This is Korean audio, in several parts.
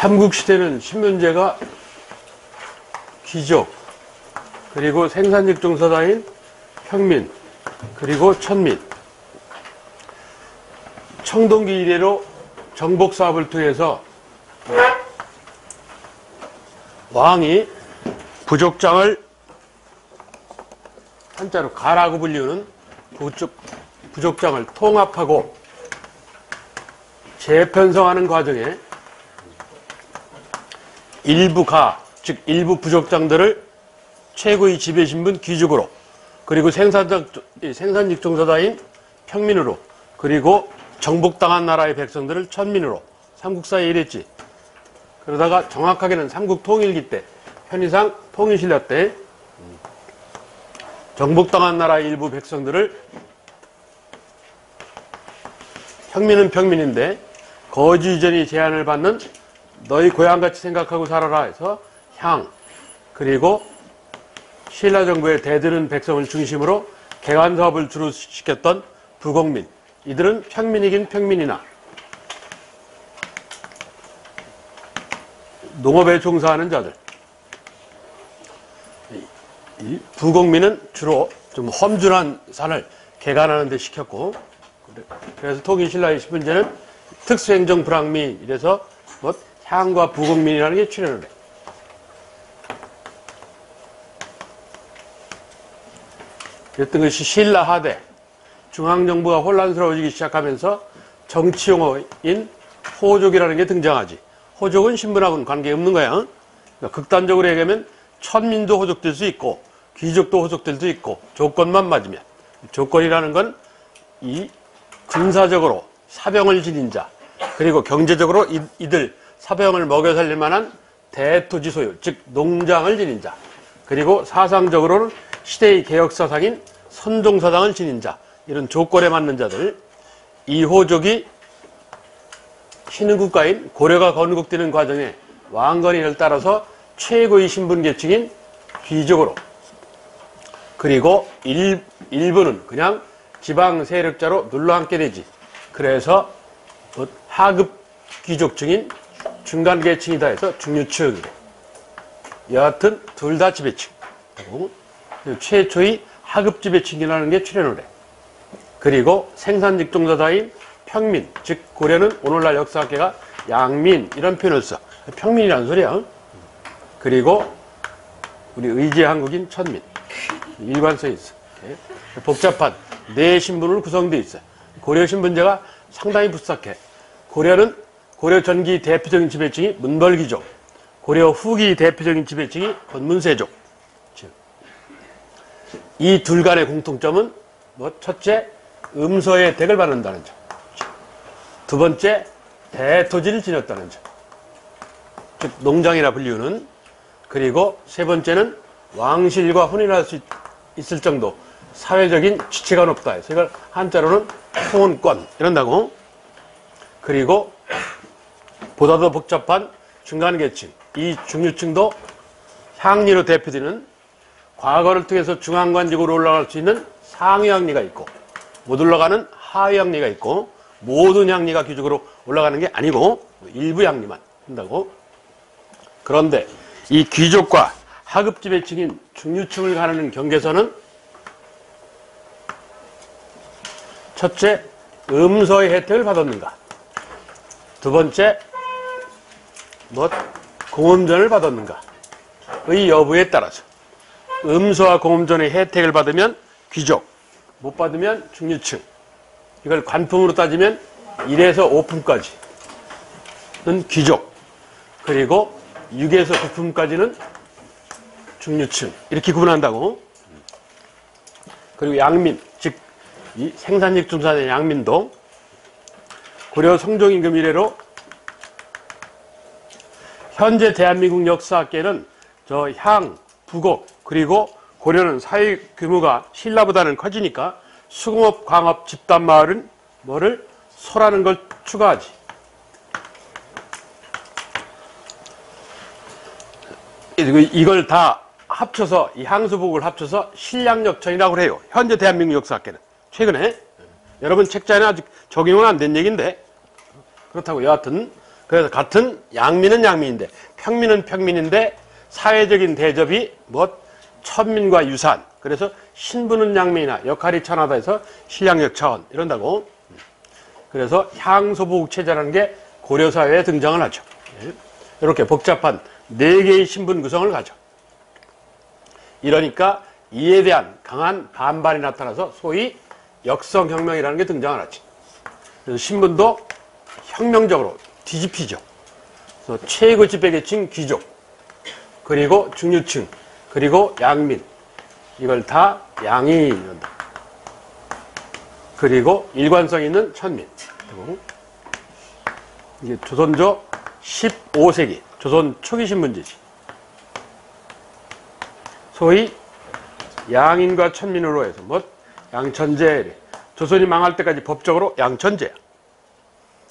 삼국시대는 신문제가 귀족, 그리고 생산직종사다인 평민, 그리고 천민. 청동기 이래로 정복사업을 통해서 왕이 부족장을 한자로 가라고 불리우는 부족장을 통합하고 재편성하는 과정에 일부 가, 즉 일부 부족장들을 최고의 지배신분 귀족으로, 그리고 생산직종사다인 평민으로, 그리고 정복당한 나라의 백성들을 천민으로 삼국사에 이랬지. 그러다가 정확하게는 삼국통일기 때, 편의상 통일신라 때 정복당한 나라의 일부 백성들을, 평민은 평민인데 거주 이전이 제한을 받는 너희 고향같이 생각하고 살아라 해서 향, 그리고 신라 정부의 대드는 백성을 중심으로 개간사업을 주로 시켰던 부공민, 이들은 평민이긴 평민이나 농업에 종사하는 자들. 이 부공민은 주로 좀 험준한 산을 개간하는 데 시켰고, 그래서 통일신라의 신분제는 특수행정 불황민, 이래서 뭐 향과 부공민이라는 게 출현을 해. 그랬던 것이 신라 하대, 중앙정부가 혼란스러워지기 시작하면서 정치용어인 호족이라는 게 등장하지. 호족은 신분하고는 관계없는 거야. 그러니까 극단적으로 얘기하면 천민도 호족될 수 있고 귀족도 호족될 수 있고, 조건만 맞으면. 조건이라는 건 이 군사적으로 사병을 지닌 자, 그리고 경제적으로 이들 사병을 먹여 살릴 만한 대토지 소유, 즉 농장을 지닌 자, 그리고 사상적으로는 시대의 개혁사상인 선종사상을 지닌 자, 이런 조건에 맞는 자들. 이 호족이 신흥국가인 고려가 건국되는 과정에 왕건의를 따라서 최고의 신분계층인 귀족으로, 그리고 일부는 그냥 지방 세력자로 눌러앉게 되지. 그래서 하급 귀족층인 중간계층이다 해서 중류층. 여하튼 둘 다 지배층. 최초의 하급 지배층이라는 게 출현을 해. 그리고 생산직종사다인 평민, 즉 고려는 오늘날 역사학계가 양민 이런 표현을 써. 평민이라는 소리야. 그리고 우리 의제 한국인 천민. 일관성이 있어. 복잡한 네 신분으로 구성되어 있어. 고려 신분제가 상당히 불삭해. 고려는 고려 전기 대표적인 지배층이 문벌귀족, 고려 후기 대표적인 지배층이 권문세족. 이 둘 간의 공통점은 뭐 첫째, 음서의 혜택을 받는다는 점. 두 번째, 대토지를 지녔다는 점. 즉 농장이라 불리우는. 그리고 세 번째는 왕실과 혼인할 수 있을 정도 사회적인 지체가 높다 해서 이걸 한자로는 통혼권 이런다고. 그리고 보다 더 복잡한 중간계층, 이 중류층도 향리로 대표되는, 과거를 통해서 중앙관직으로 올라갈 수 있는 상위향리가 있고 못 올라가는 하위향리가 있고, 모든 향리가 귀족으로 올라가는 게 아니고 일부 향리만 한다고. 그런데 이 귀족과 하급 지배층인 중류층을 가르는 경계선은 첫째, 음서의 혜택을 받았는가. 두 번째, 공험전을 받았는가. 의 여부에 따라서 음서와 공험전의 혜택을 받으면 귀족, 못 받으면 중류층. 이걸 관품으로 따지면 1에서 5품까지는 귀족, 그리고 6에서 9품까지는 중류층. 이렇게 구분한다고. 그리고 양민, 즉 이 생산직종사의 양민도 고려 성종임금 이래로 현재 대한민국 역사학계는 저 향, 부곡, 그리고 고려는 사회 규모가 신라보다는 커지니까 수공업, 광업, 집단마을은 뭐를 소라는 걸 추가하지. 이걸 다 합쳐서, 이 향수복을 합쳐서 신량역천이라고 해요. 현재 대한민국 역사학계는. 최근에 여러분 책자에는 아직 적용은 안 된 얘기인데 그렇다고. 여하튼 그래서 같은 양민은 양민인데 평민은 평민인데 사회적인 대접이 뭐 천민과 유사한. 그래서 신부는 양민이나 역할이 천하다 해서 신량역 차원 이런다고. 그래서 향소보국 체제라는 게 고려사회에 등장을 하죠. 이렇게 복잡한 4개의 신분 구성을 가져. 이러니까 이에 대한 강한 반발이 나타나서 소위 역성혁명이라는 게 등장을 하지. 그래서 신분도 혁명적으로 뒤집히죠. 그래서 최고 지배계층 귀족, 그리고 중류층, 그리고 양민, 이걸 다 양인이란다. 그리고 일관성 있는 천민. 이게 조선조 15세기 조선 초기 신분제지. 소위 양인과 천민으로 해서 뭐 양천제, 조선이 망할 때까지 법적으로 양천제야.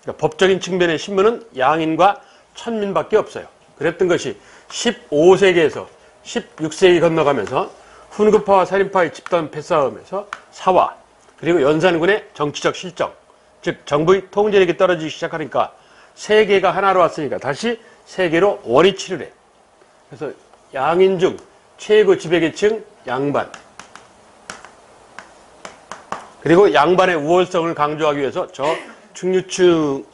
그러니까 법적인 측면의 신분은 양인과 천민밖에 없어요. 그랬던 것이 15세기에서 16세기 건너가면서 훈구파와 살인파의 집단 패싸움에서 사화, 그리고 연산군의 정치적 실정, 즉 정부의 통제력이 떨어지기 시작하니까 세계가 하나로 왔으니까 다시 세계로 원위치를 해. 그래서 양인 중 최고 지배계층 양반, 그리고 양반의 우월성을 강조하기 위해서 저 중류층을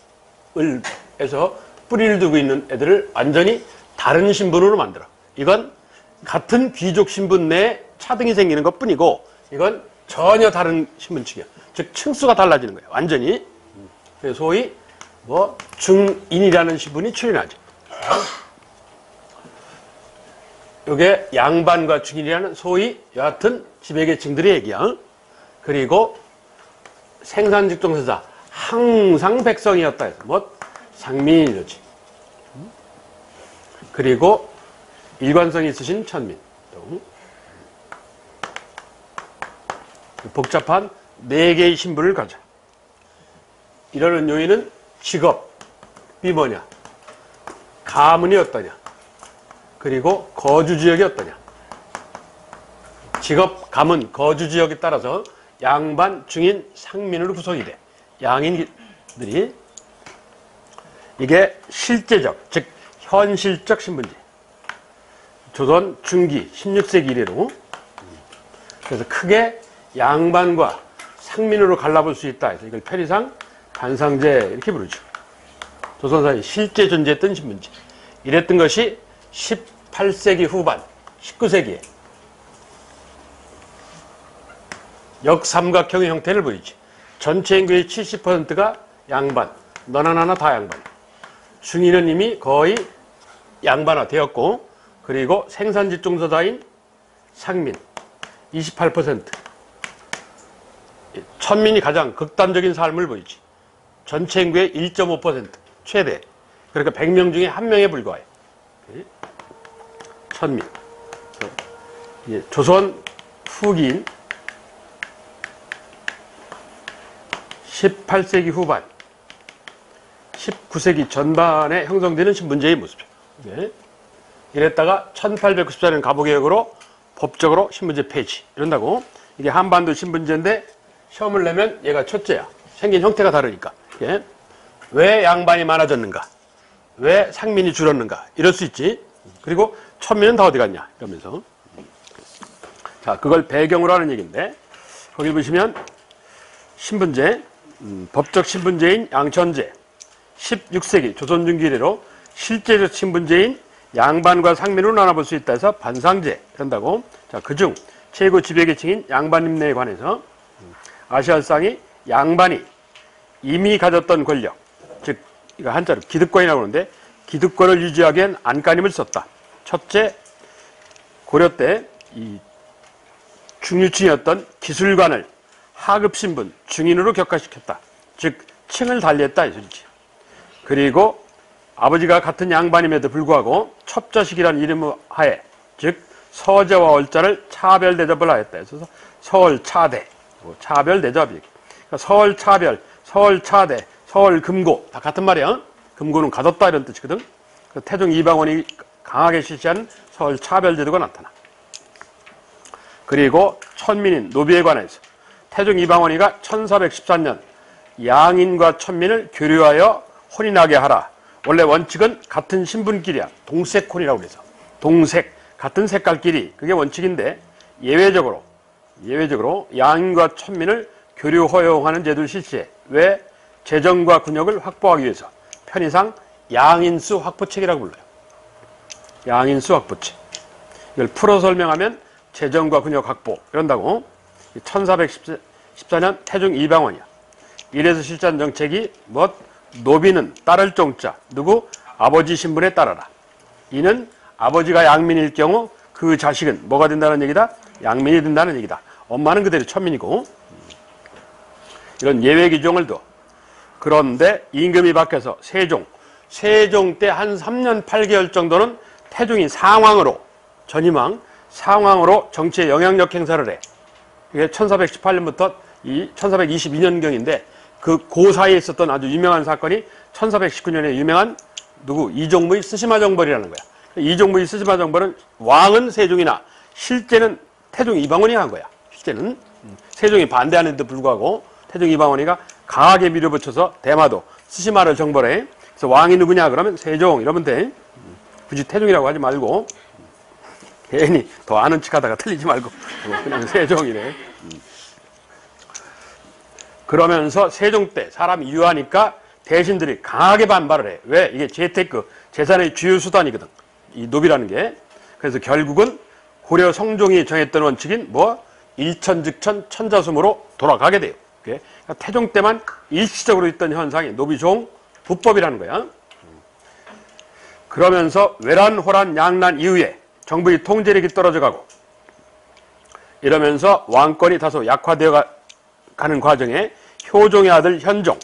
해서 뿌리를 두고 있는 애들을 완전히 다른 신분으로 만들어. 이건 같은 귀족 신분 내에 차등이 생기는 것 뿐이고, 이건 전혀 다른 신분층이야. 즉 층수가 달라지는 거야, 완전히. 그래서 소위 뭐 중인이라는 신분이 출현하죠. 이게 양반과 중인이라는 소위 여하튼 지배계층들의 얘기야. 그리고 생산직종세사 항상 백성이었다 해서 뭐 상민이지. 그리고 일관성이 있으신 천민. 복잡한 4개의 신분을 가져. 이러는 요인은 직업이 뭐냐, 가문이 어떠냐, 그리고 거주지역이 어떠냐. 직업, 가문, 거주지역에 따라서 양반, 중인, 상민으로 구성이 돼. 양인들이. 이게 실제적, 즉 현실적 신분제. 조선 중기 16세기 이래로. 그래서 크게 양반과 상민으로 갈라볼 수 있다 해서 이걸 편의상 반상제 이렇게 부르죠. 조선사에 실제 존재했던 신분제. 이랬던 것이 18세기 후반, 19세기에 역삼각형의 형태를 보이지. 전체 인구의 70%가 양반, 너나 나나 다 양반. 중인은 이미 거의 양반화 되었고, 그리고 생산직종서사인 상민 28%. 천민이 가장 극단적인 삶을 보이지. 전체 인구의 1.5% 최대. 그러니까 100명 중에 1명에 불과해. 천민. 조선 후기인 18세기 후반, 19세기 전반에 형성되는 신분제의 모습이에요. 네. 이랬다가 1894년 가보개혁으로 법적으로 신분제 폐지. 이런다고. 이게 한반도 신분제인데 시험을 내면 얘가 첫째야. 생긴 형태가 다르니까. 예. 왜 양반이 많아졌는가? 왜 상민이 줄었는가? 이럴 수 있지. 그리고 천민은 다 어디 갔냐? 이러면서. 자, 그걸 배경으로 하는 얘기인데, 거기 보시면 신분제, 법적 신분제인 양천제, 16세기 조선 중기 이래로 실제적 신분제인 양반과 상민으로 나눠볼 수 있다 해서 반상제 이런다고. 자, 그중 최고 지배계층인 양반임내에 관해서 아시아상이 양반이 이미 가졌던 권력, 즉 이거 한자로 기득권이라고 하는데, 기득권을 유지하기엔 안간힘을 썼다. 첫째, 고려 때 이 중류층이었던 기술관을 하급 신분, 중인으로 격화시켰다. 즉 층을 달리했다 이 소리지. 그리고 아버지가 같은 양반임에도 불구하고 첩자식이라는 이름 하에, 즉 서자와 얼자를 차별 대접을 하였다. 그래서 서얼차대, 차별 대접이. 그러니까 서얼차별, 서얼차대, 서얼금고 다 같은 말이야. 금고는 가뒀다 이런 뜻이거든. 태종 이방원이 강하게 실시한 서얼차별 제도가 나타나. 그리고 천민인 노비에 관해서 태종 이방원이가 1414년 양인과 천민을 교류하여 혼인하게 하라. 원래 원칙은 같은 신분끼리야. 동색혼이라고 그래서. 동색, 같은 색깔끼리. 그게 원칙인데, 예외적으로 양인과 천민을 교류 허용하는 제도를 실시해. 왜? 재정과 군역을 확보하기 위해서. 편의상 양인수 확보책이라고 불러요. 양인수 확보책. 이걸 풀어 설명하면 재정과 군역 확보 이런다고. 1414년 태중 이방원이야. 이래서 실시한 정책이 노비는 따를 종자. 누구? 아버지 신분에 따라라. 이는 아버지가 양민일 경우 그 자식은 뭐가 된다는 얘기다? 양민이 된다는 얘기다. 엄마는 그대로 천민이고. 이런 예외 규정을 둬. 그런데 임금이 바뀌어서 세종 때 한 3년 8개월 정도는 태종이 전임왕 상왕으로 정치에 영향력 행사를 해. 이게 1418년부터 1422년경인데 그 사이에 있었던 아주 유명한 사건이 1419년에 유명한 이종무의 스시마정벌이라는 거야. 이종무의 스시마정벌은 왕은 세종이나 실제는 태종 이방원이 한 거야. 실제는 세종이 반대하는데도 불구하고 태종 이방원이가 강하게 밀어붙여서 대마도 스시마를 정벌해. 그래서 왕이 누구냐 그러면 세종 이러면 돼. 굳이 태종이라고 하지 말고 괜히 더 아는 척하다가 틀리지 말고 그냥 세종이래. 그러면서 세종 때 사람이 유하니까 대신들이 강하게 반발을 해. 왜? 이게 재테크, 재산의 주요 수단이거든. 이 노비라는 게. 그래서 결국은 고려 성종이 정했던 원칙인 일천즉천 천자숨으로 돌아가게 돼요. 그러니까 태종 때만 일시적으로 있던 현상이 노비종 부법이라는 거야. 그러면서 외란, 호란, 양난 이후에 정부의 통제력이 떨어져가고 이러면서 왕권이 다소 약화되어 가는 과정에 효종의 아들 현종,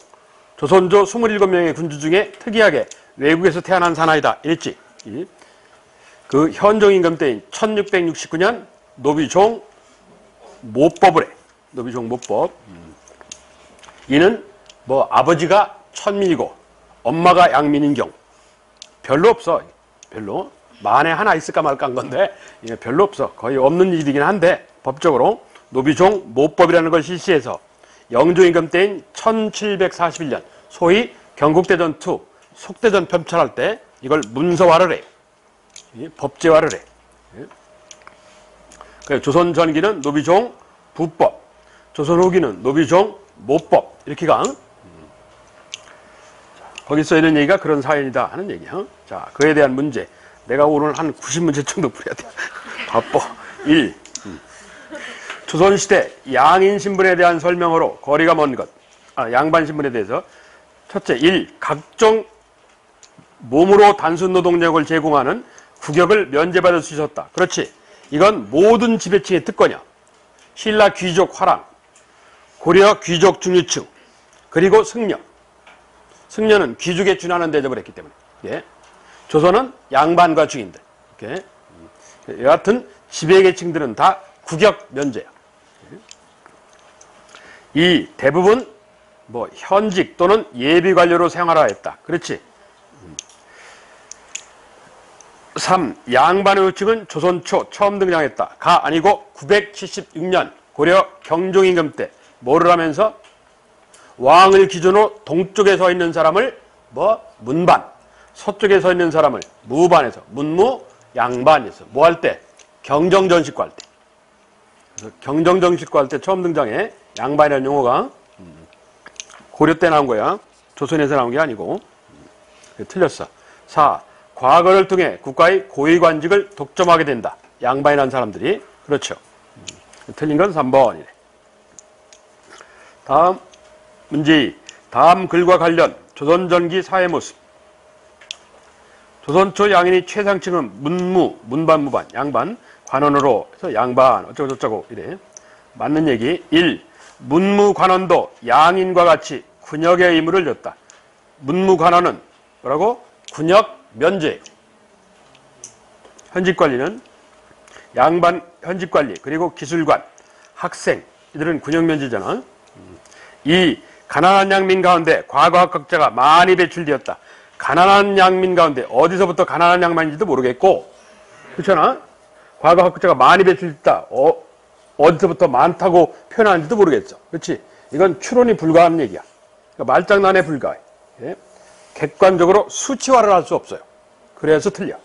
조선조 27명의 군주 중에 특이하게 외국에서 태어난 사나이다 이랬지. 그 현종 임금 때인 1669년 노비종 모법을 해. 노비종 모법. 이는 아버지가 천민이고 엄마가 양민인 경우 별로 없어. 별로. 만에 하나 있을까 말까 한 건데 별로 없어. 거의 없는 일이긴 한데 법적으로 노비종 모법이라는 걸 실시해서 영조임금 때인 1741년 소위 경국대전 II 속대전 편찬할 때 이걸 문서화를 해. 법제화를 해. 그래서 조선 전기는 노비종 부법, 조선 후기는 노비종 모법 이렇게 가. 거기 써 있는 얘기가 그런 사연이다 하는 얘기야. 자, 그에 대한 문제. 내가 오늘 한 90문제 정도 풀어야 돼. 바빠. 1. 조선시대 양인 신분에 대한 설명으로 거리가 먼 것. 양반 신분에 대해서. 첫째, 1. 각종 몸으로 단순 노동력을 제공하는 국역을 면제받을 수 있었다. 그렇지. 이건 모든 지배층의 특권이야. 신라 귀족 화랑, 고려 귀족 중류층, 그리고 승려. 승려는 귀족에 준하는 대접을 했기 때문에. 예. 조선은 양반과 중인들. 이렇게. 여하튼 지배계층들은 다 국역 면제야. 이 대부분 현직 또는 예비 관료로 생활하였다. 그렇지. 3. 양반의 호칭은 조선 초 처음 등장했다. 가 아니고 976년 고려 경종임금 때 뭐를 하면서 왕을 기준으로 동쪽에 서 있는 사람을 문반, 서쪽에 서 있는 사람을 무반에서 문무 양반에서 뭐 할 때? 경정전식과 할 때. 그래서 경정전식과 할 때 처음 등장해. 양반이라는 용어가 고려 때 나온 거야. 조선에서 나온 게 아니고. 틀렸어. 4. 과거를 통해 국가의 고위관직을 독점하게 된다. 양반이라는 사람들이. 그렇죠. 틀린 건 3번이네. 다음 문제 2. 다음 글과 관련 조선 전기 사회 모습. 조선 초 양인의 최상층은 문무, 문반, 무반, 양반, 관원으로 해서 양반 어쩌고 저쩌고 이래. 맞는 얘기. 1. 문무 관원도 양인과 같이 군역의 의무를 졌다. 문무 관원은 뭐라고? 군역 면제. 현직관리는 양반 현직관리 그리고 기술관, 학생 이들은 군역 면제잖아. 2. 가난한 양민 가운데 과거학학자가 많이 배출되었다. 가난한 양민 가운데 어디서부터 가난한 양반인지도 모르겠고 그렇잖아. 과거학자가 많이 배출됐다. 어디서부터 많다고 표현하는지도 모르겠어. 그렇지? 이건 추론이 불가한 얘기야. 그러니까 말장난에 불과해. 예? 객관적으로 수치화를 할 수 없어요. 그래서 틀려.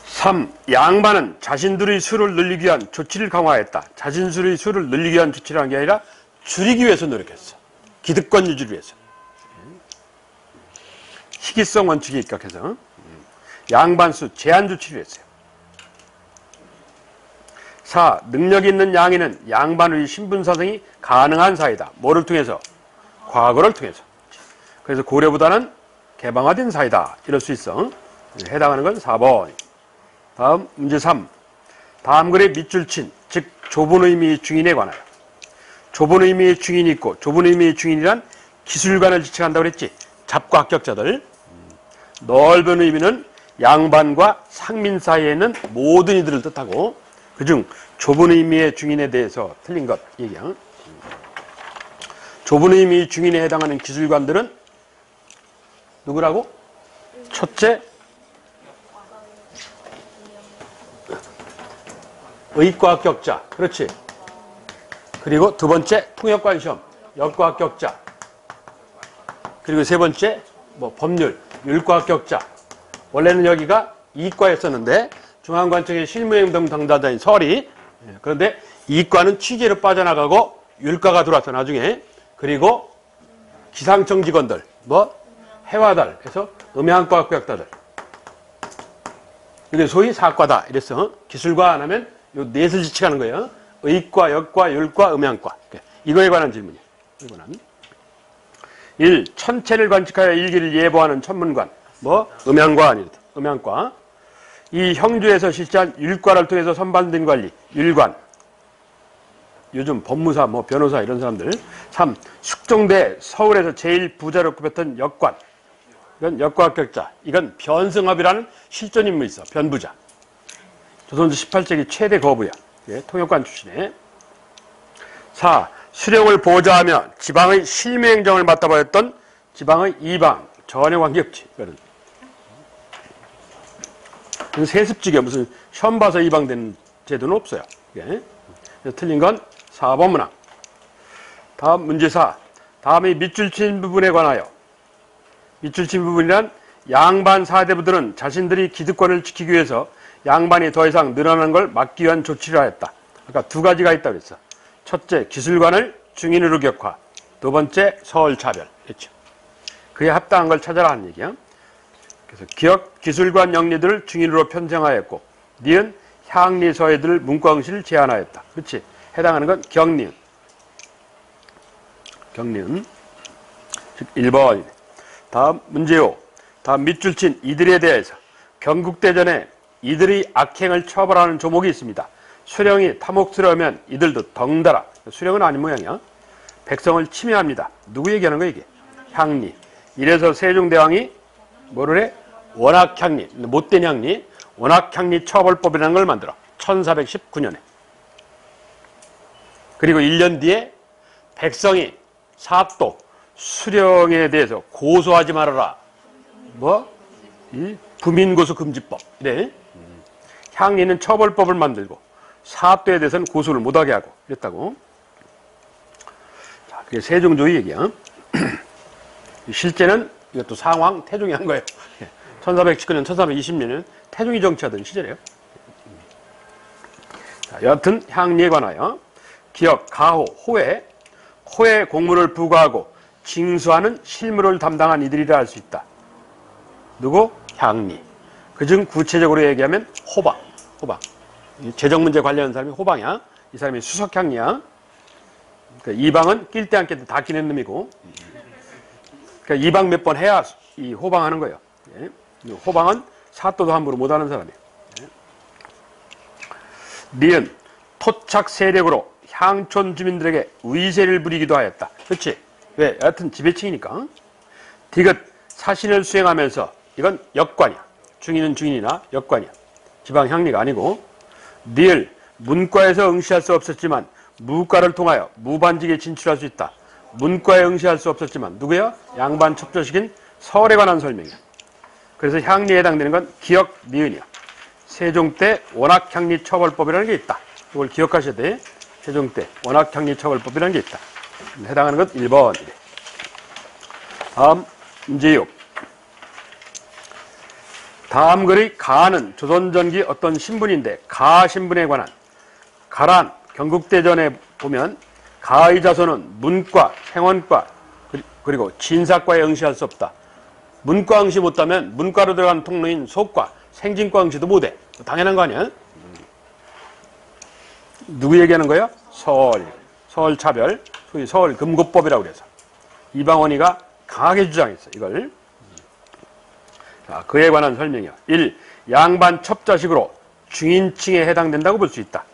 3. 양반은 자신들의 수를 늘리기 위한 조치를 강화했다. 자신들의 수를 늘리기 위한 조치를 한 게 아니라 줄이기 위해서 노력했어. 기득권 유지를 위해서. 희귀성 원칙에 입각해서 양반수 제한 조치를 했어요. 4. 능력 있는 양인은 양반의 신분사생이 가능한 사이다. 뭐를 통해서? 과거를 통해서. 그래서 고려보다는 개방화된 사이다. 이럴 수 있어. 해당하는 건 4번. 다음 문제 3. 다음 글의 밑줄 친, 즉 좁은 의미의 중인에 관하여. 좁은 의미의 중인이 있고, 좁은 의미의 중인이란 기술관을 지칭한다고 그랬지. 잡과 합격자들. 넓은 의미는 양반과 상민 사이에 있는 모든 이들을 뜻하고, 그중 좁은 의미의 중인에 대해서 틀린 것 얘기야. 좁은 의미의 중인에 해당하는 기술관들은 누구라고? 첫째, 의과 합격자. 그렇지. 그리고 두 번째, 통역관 시험. 역과 합격자. 그리고 세 번째, 법률, 율과 합격자. 원래는 여기가 이과였었는데 중앙관청의 실무행정 당사자인 설이, 그런데 이과는 취재로 빠져나가고 율과가 들어왔어 나중에. 그리고 기상청 직원들, 해와달 해서 음향과 합격자들. 이게 소위 사과다 이랬어. 기술과 안 하면 요 넷을 지칭하는 거예요. 의과, 역과, 율과, 음향과. 이거에 관한 질문이에요. 이거는 1. 천체를 관측하여 일기를 예보하는 천문관. 음향과 아니래. 음향과. 2. 형주에서 실시한 율과를 통해서 선반된 관리. 율관. 요즘 법무사, 변호사 이런 사람들. 3. 숙종대 서울에서 제일 부자로 꼽혔던 역관. 이건 역과 합격자. 이건 변승합이라는 실존 인물이 있어. 변부자. 조선조 18세기 최대 거부야. 통역관 출신에. 4. 수령을 보좌하며 지방의 실무행정을 맡아보였던 지방의 이방. 전혀 관계없지. 이거는. 세습직에 무슨 시험 봐서 이방되는 제도는 없어요. 그래서 틀린 건 4번 문항. 다음 문제 4. 다음의 밑줄 친 부분에 관하여. 밑줄 친 부분이란 양반 사대부들은 자신들이 기득권을 지키기 위해서 양반이 더 이상 늘어나는 걸 막기 위한 조치를 하였다. 아까 두 가지가 있다고 그랬어. 첫째, 기술관을 중인으로 격화. 두 번째, 서울차별. 그렇죠. 그에 합당한 걸 찾아라 하는 얘기야. 그래서 기술관 영리들을 중인으로 편성하였고, 니은 향리 서예들 문과응시를 제한하였다. 그렇지. 해당하는 건 경리은. 경리은. 즉 1번. 다음 문제 5. 다음 밑줄 친 이들에 대해서 경국대전에 이들의 악행을 처벌하는 조목이 있습니다. 수령이 탐욕스러우면 이들도 덩달아. 수령은 아닌 모양이야. 백성을 침해합니다. 누구 얘기하는 거야 이게? 향리. 이래서 세종대왕이 뭐를 해? 원악향리, 못된 향리, 원악향리 처벌법이라는 걸 만들어. 1419년에. 그리고 1년 뒤에 백성이 사또, 수령에 대해서 고소하지 말아라. 이 부민고소금지법. 이래. 향리는 처벌법을 만들고 사또에 대해서는 고소를 못하게 하고 이랬다고. 자, 그게 세종조의 얘기야. 실제는 이것도 상황 태종이 한 거예요. 1419년, 1420년은 태종이 정치하던 시절이에요. 자, 여하튼 향리에 관하여 기역, 가호, 호에 공무를 부과하고 징수하는 실무를 담당한 이들이라 할 수 있다. 누구? 향리. 그중 구체적으로 얘기하면 호방. 재정 문제 관련한 사람이 호방이야. 이 사람이 수석향리야. 그러니까 이방은 낄 때 안 낄 때 다 끼는 놈이고. 그러니까 이방 몇 번 해야 이 호방하는 거예요. 호방은 사또도 함부로 못하는 사람이에요. 니은 토착 세력으로 향촌 주민들에게 위세를 부리기도 하였다. 그렇지? 왜? 여하튼 지배층이니까. 디귿 사신을 수행하면서 이건 역관이야. 중인은 중인이나 역관이야. 지방 향리가 아니고. 니을 문과에서 응시할 수 없었지만 무과를 통하여 무반직에 진출할 수 있다. 문과에 응시할 수 없었지만 누구야? 양반 첩조식인 서울에 관한 설명이야. 그래서 향리에 해당되는 건 기역, 니은이야. 세종 때 원악향리 처벌법이라는 게 있다. 이걸 기억하셔야 돼. 세종 때 원악향리 처벌법이라는 게 있다. 해당하는 건 1번이래. 다음 문제 6. 다음 글의 가는 조선전기 어떤 신분인데 가 신분에 관한 가란 경국대전에 보면 가의 자손은 문과, 생원과 그리고 진사과에 응시할 수 없다. 문과 응시 못하면 문과로 들어간 통로인 속과, 생진과 응시도 못해. 당연한 거 아니야? 누구 얘기하는 거예요? 서울 차별, 소위 서울 금고법이라고 그래서 이방원이가 강하게 주장했어. 이걸. 자, 그에 관한 설명이야. 1. 양반 첩자식으로 중인층에 해당된다고 볼 수 있다.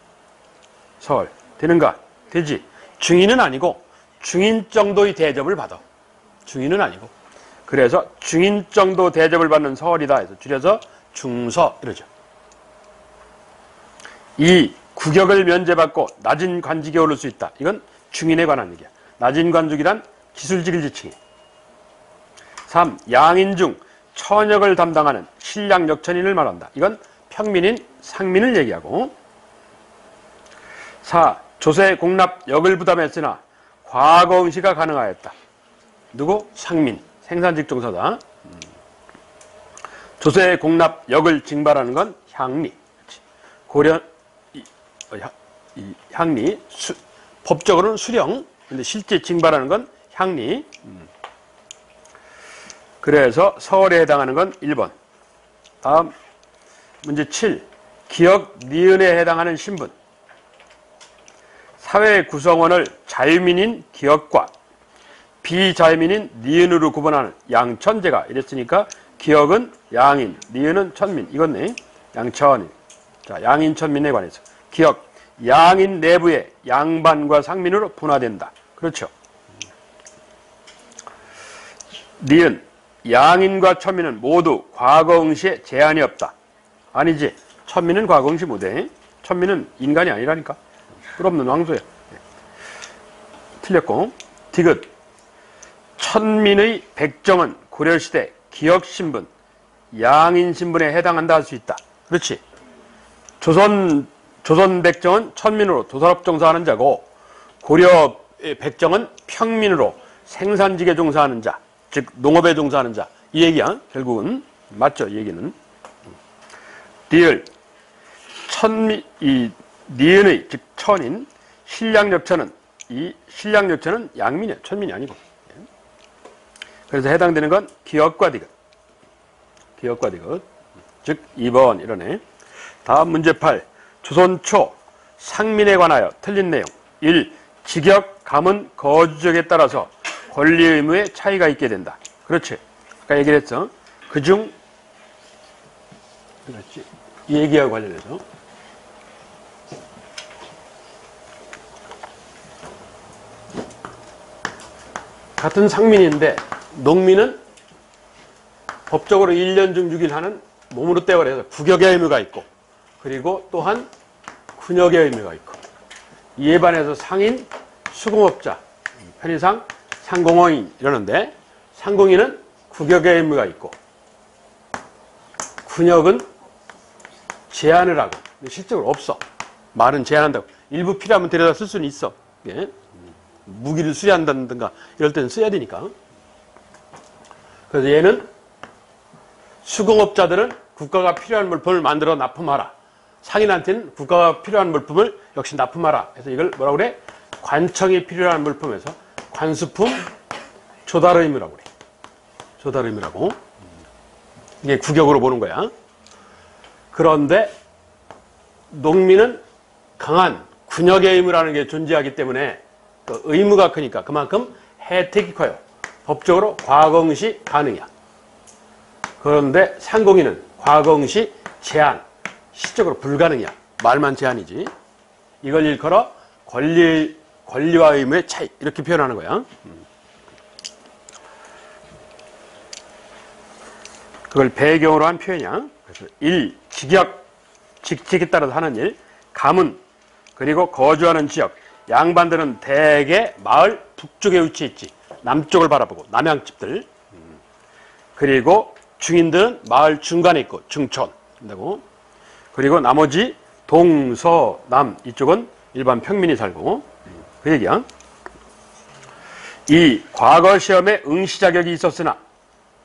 서울. 되는가? 되지. 중인은 아니고 중인 정도의 대접을 받아. 중인은 아니고. 그래서 중인 정도 대접을 받는 서울이다 해서 줄여서 중서 이러죠. 2. 구격을 면제받고 낮은 관직에 오를 수 있다. 이건 중인에 관한 얘기야. 낮은 관직이란 기술직을 지칭해. 3. 양인 중 처역을 담당하는 신량 역천인을 말한다. 이건 평민인 상민을 얘기하고. 4. 조세 공납 역을 부담했으나 과거 응시가 가능하였다. 누구? 상민. 생산직 종사다. 조세 공납 역을 징발하는 건 향리. 고려 향리. 법적으로는 수령. 근데 실제 징발하는 건 향리. 그래서 서울에 해당하는 건 1번. 다음 문제 7. 기역, 니은에 해당하는 신분. 사회 구성원을 자유민인 기역과 비자유민인 니은으로 구분하는 양천제가 이랬으니까 기역은 양인, 니은은 천민. 이건네. 양천인. 자, 양인 천민에 관해서. 기역, 양인 내부에 양반과 상민으로 분화된다. 그렇죠. 니은, 양인과 천민은 모두 과거 응시에 제한이 없다. 아니지. 천민은 과거 응시 못해. 천민은 인간이 아니라니까. 뿔없는 왕소야. 틀렸고. 디귿. 천민의 백정은 고려시대 기역신분, 양인신분에 해당한다 할 수 있다. 그렇지. 조선 백정은 천민으로 도산업 종사하는 자고 고려 백정은 평민으로 생산직에 종사하는 자, 즉 농업에 종사하는 자. 이 얘기야. 결국은 맞죠. 이 얘기는. 디을. 이 니은의 즉 천인 신량역천은 이 신량역천은 양민이야. 천민이 아니고. 그래서 해당되는 건 기역과 디귿. 기역과 디귿. 즉 2번 이러네. 다음 문제 8. 조선 초 상민에 관하여 틀린 내용. 1. 직역, 가문, 거주적에 따라서 권리 의무에 차이가 있게 된다. 그렇지. 아까 얘기를 했어. 그중 그렇지. 이 얘기와 관련해서 같은 상민인데 농민은 법적으로 1년 중 6일 하는 몸으로 떼어를 해서 구격의 의무가 있고 그리고 또한 군역의 의무가 있고 이에 반해서 상인, 수공업자, 편의상 상공어인 이러는데 상공인은 구격의 의무가 있고 군역은 제한을 하고 실적으로 없어. 말은 제한한다고. 일부 필요하면 데려다 쓸 수는 있어. 예? 무기를 수리한다든가 이럴 때는 써야 되니까. 그래서 얘는 수공업자들은 국가가 필요한 물품을 만들어 납품하라. 상인한테는 국가가 필요한 물품을 역시 납품하라. 그래서 이걸 뭐라고 그래? 관청이 필요한 물품에서 관수품 조달 의무라고 그래. 조달 의무라고. 이게 구격으로 보는 거야. 그런데 농민은 강한 군역의 의무라는 게 존재하기 때문에 그 의무가 크니까 그만큼 혜택이 커요. 법적으로 과거응시 가능이야. 그런데 상공인은 과거응시 제한, 실적으로 불가능이야. 말만 제한이지. 이걸 일컬어 권리와 의무의 차이 이렇게 표현하는 거야. 그걸 배경으로 한 표현이야. 그래서 1. 직역, 직책에 따라서 하는 일. 가문, 그리고 거주하는 지역. 양반들은 대개 마을 북쪽에 위치했지. 남쪽을 바라보고 남양집들. 그리고 중인들은 마을 중간에 있고 중촌. 그리고 나머지 동, 서, 남 이쪽은 일반 평민이 살고. 그 얘기야. 이 과거 시험에 응시 자격이 있었으나,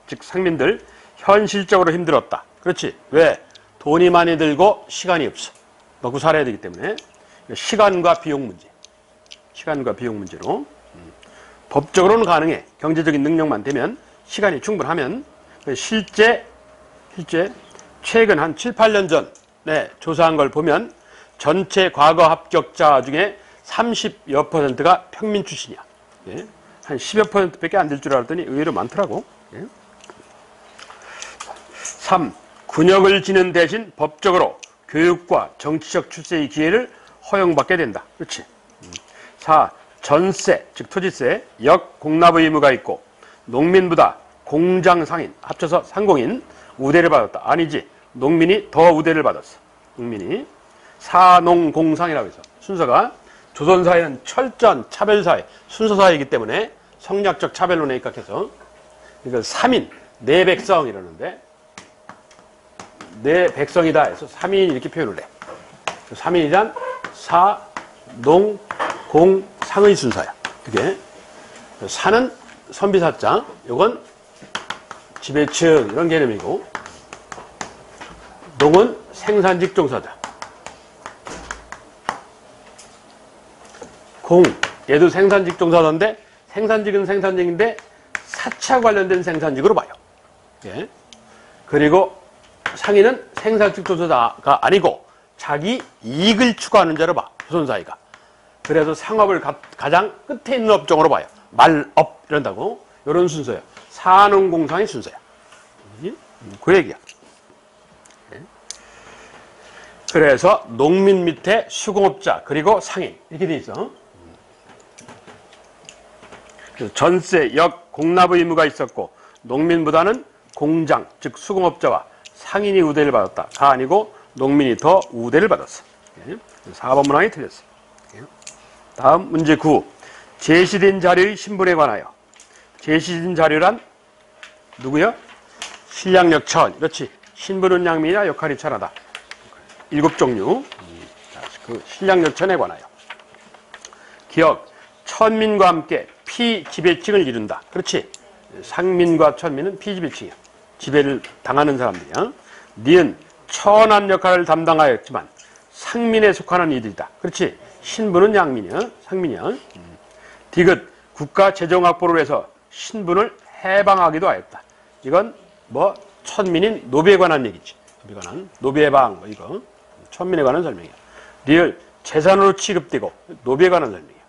즉 상민들 현실적으로 힘들었다. 그렇지. 왜? 돈이 많이 들고 시간이 없어. 먹고 살아야 되기 때문에 시간과 비용 문제. 시간과 비용 문제로 법적으로는 가능해. 경제적인 능력만 되면, 시간이 충분하면. 실제 최근 한 7, 8년 전에 조사한 걸 보면 전체 과거 합격자 중에 30여 %가 평민 출신이야. 예? 한 10여 %밖에 안 될 줄 알았더니 의외로 많더라고. 예? 3. 군역을 지는 대신 법적으로 교육과 정치적 출세의 기회를 허용받게 된다. 그렇지. 4. 전세, 즉 토지세, 역 공납 의무가 있고 농민보다 공장 상인, 합쳐서 상공인 우대를 받았다. 아니지. 농민이 더 우대를 받았어. 농민이. 사농공상이라고 해서 순서가 조선사회는 철저한 차별사회, 순서사회이기 때문에 성략적 차별론에 입각해서 이걸 3인, 내 백성 이러는데 내 백성이다 해서 3인 이렇게 표현을 해. 3인이란 사, 농, 공, 상의 순서야. 그게 사는 선비사자, 요건 지배층 이런 개념이고, 농은 생산직 종사자, 공, 얘도 생산직 종사자인데 생산직은 생산직인데 사차 관련된 생산직으로 봐요. 예. 그리고 상인은 생산직 종사자가 아니고 자기 이익을 추구하는 자로 봐. 조선사회가. 그래서 상업을 가장 끝에 있는 업종으로 봐요. 말업 이런다고. 이런 순서예요. 산업공상의 순서야. 그 얘기야. 그래서 농민 밑에 수공업자 그리고 상인 이렇게 돼 있어. 전세, 역, 공납의 의무가 있었고 농민보다는 공장, 즉 수공업자와 상인이 우대를 받았다가 아니고 농민이 더 우대를 받았어. 4번 문항이 틀렸어. 다음 문제 9. 제시된 자료의 신분에 관하여. 제시된 자료란 누구요? 신량역 천. 그렇지. 신분은 양민이나 역할이 천하다. 7종류. 그 신량역 천에 관하여. 기억. 천민과 함께 피지배층을 이룬다. 그렇지. 상민과 천민은 피지배층이야. 지배를 당하는 사람들이야. 니은 천한 역할을 담당하였지만 상민에 속하는 이들이다. 그렇지. 신분은 양민이야. 상민이야. 디귿 국가 재정 확보를 해서 신분을 해방하기도 하였다. 이건 뭐 천민인 노비에 관한 얘기지. 노비에 관한 노비해방 뭐 이거 천민에 관한 설명이야. 리을 재산으로 취급되고 노비에 관한 설명이야.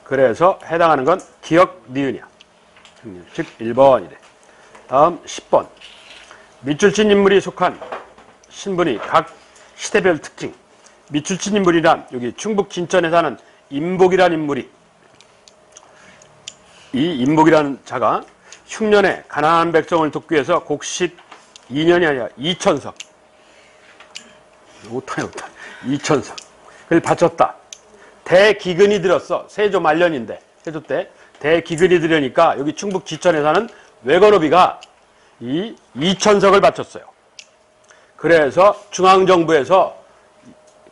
그래서 해당하는 건 기역 니은이야. 즉 1번이래. 다음 10번. 밑줄친 인물이 속한 신분이 각 시대별 특징. 밑줄친 인물이란 여기 충북 진천에 사는 임복이라는 인물이, 이 임복이라는 자가 흉년에 가난한 백성을 돕기 위해서 곡식 2년이 아니라 2천석, 오타야 2천석 그걸 바쳤다. 대기근이 들었어. 세조 말년인데, 세조 때 대기근이 들으니까 여기 충북 지천에 사는 외거노비가 이 2천석을 바쳤어요. 그래서 중앙정부에서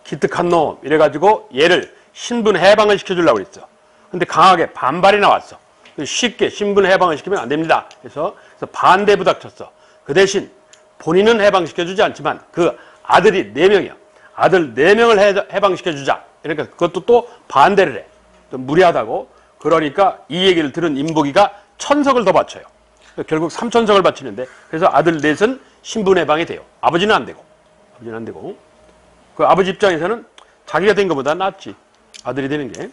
기특한 놈 이래가지고 얘를 신분 해방을 시켜주려고 그랬어. 근데 강하게 반발이 나왔어. 쉽게 신분 해방을 시키면 안 됩니다. 그래서 반대 부닥쳤어. 그 대신 본인은 해방시켜주지 않지만 그 아들이 4명이야. 아들 4명을 해방시켜주자. 그러니까 그것도 또 반대를 해. 좀 무리하다고. 그러니까 이 얘기를 들은 임복이가 1000석을 더 바쳐요. 결국 3000석을 바치는데, 그래서 아들 넷은 신분 해방이 돼요. 아버지는 안 되고. 아버지는 안 되고. 그 아버지 입장에서는 자기가 된 것보다 낫지. 아들이 되는 게.